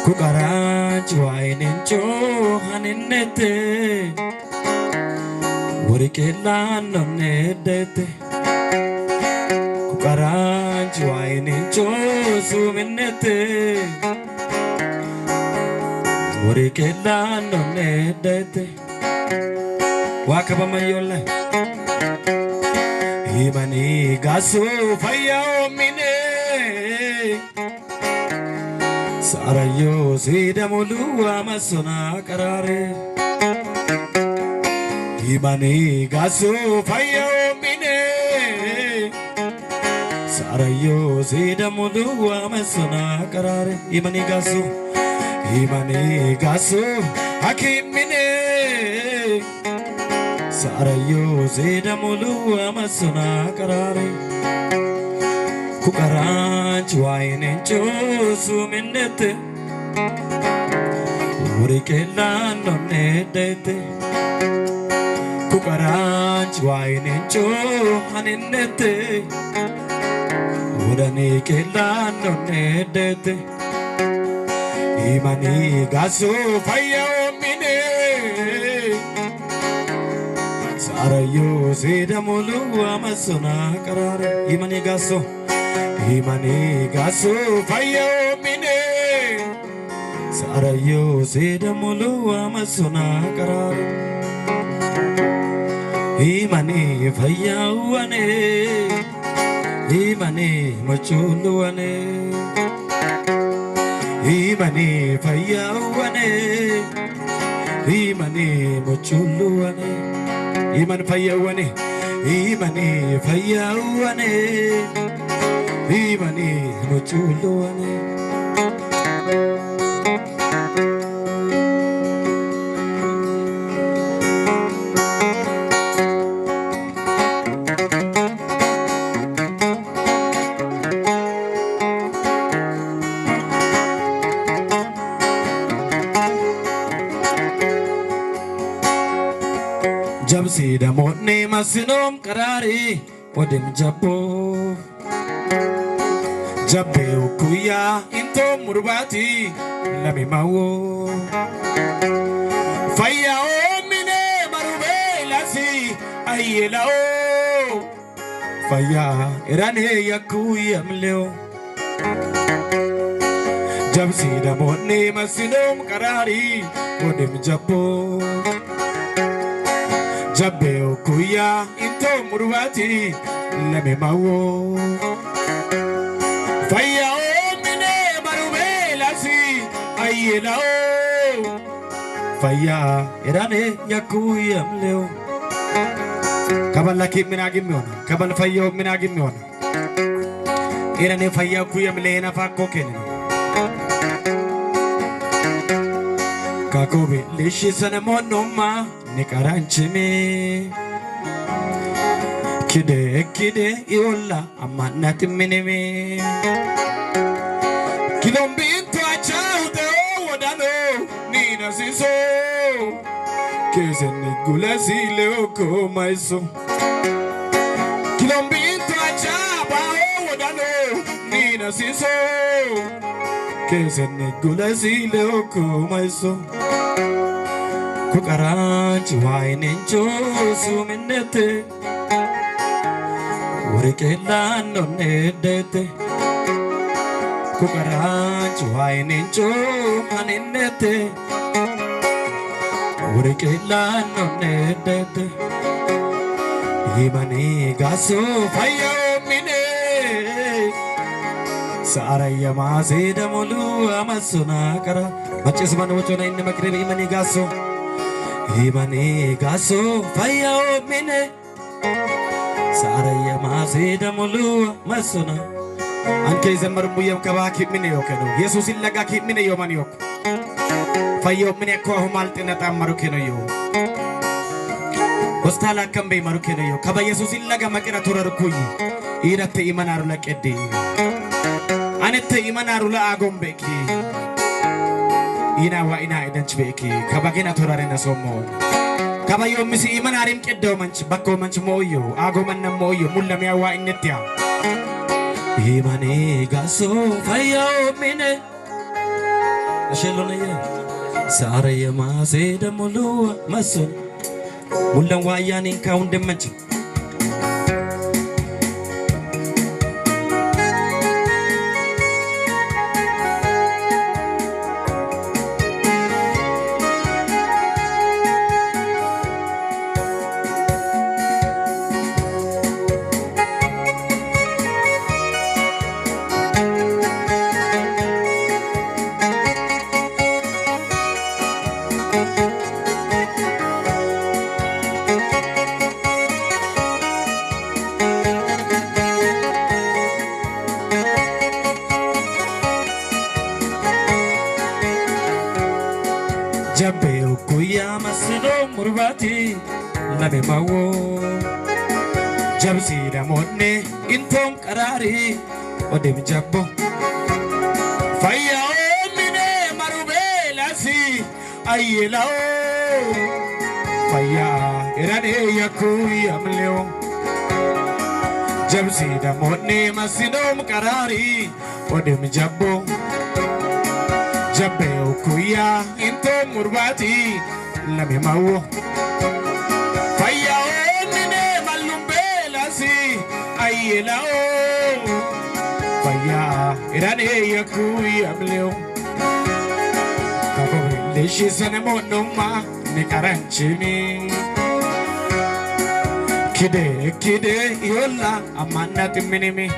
Kukaraj wainencho haninete Urikelan nonedete Kukaraj wainencho suminete Urikelan nonedete Wakabamayola Himani gasu fayo mine Sarayo sida mulu amasona karare Himani gasu fayo mine Sarayo sida mulu amasona karare Himani gasu hakim mine Sarayo sida mulu amasona karare Kukaraj wainencho suminete Urikelan nonedete Kukaraj wainencho haninete Urikelan nonedete Imani gasu fayo mine Sarayo sida mulu amasona karare Imani gasu fayo mine Sarayo sida mulu amasona karare Imani fayawane Imani machuluwane Imani fayawane Imani machuluwane Imani fayawane Imani machuluwane Jab sida motne masinom karari Odim jabo Jabbe ukuya into murubati Lami mawo Faya o mine marube lasi Ayela o Faya irane yakuya mleo Jab sida motne masinom karari Odim jabo Jabbe ukuya into murubati Lami mawo Faya o mine marube lasi Ayela o Faya irane yakuya mleo Kabala ki minagimion Kabala faya minagimion Irane faya kuya mlena fakko kene Kakobe lishi sana monoma Nikaranchime Kide iola amanati minime Kilombinto achaude wadano Nina siso Kese nigula zile oko maiso Kilombinto achaba wadano Nina siso Kese nigula zile oko maiso Kukaraj wainencho suminete Urikelan nonedete Kukaraj wainencho haninete Urikelan nonedete Himani gasu fayo mine Saraya masida mulu amasuna kara Macis manu chona inne makribi himani gasu fayo mine Saraya masida mulu masuna Anke zamar muyam kabaki mine yokeno Yesus illaga ki mine yomani yok Fayo mine ko humaltina tamaru keno yo Hostala kambe maru keno yo Kaba Yesus illaga makira turar kuyi Irate imanaru la kedde Anette imanaru la agombeki Ina wa ina idanchbeki kabagina turare na somo Kabayo misi imanarim keddo manch bakko manch moyo ago man na moyo mulla me wa inetya Imani gaso fayo mine أشيلوني سارة ما سيد ملو مسون مولن وياني كون دمجي Jabeu kuya masino murbati labe mawo Jabsi da monne intom karari odem jabbo Faya mine marubela si ayelao Faya irane yakuya mleo Jabsi da monne masino karari odem jabbo Jabeu kuya into murbati lame mawo Faya mine malumbela si ayelao Faya irane yakuya mleo Kabori leshi sane monoma ne karanchimi Kide yola amanati minimi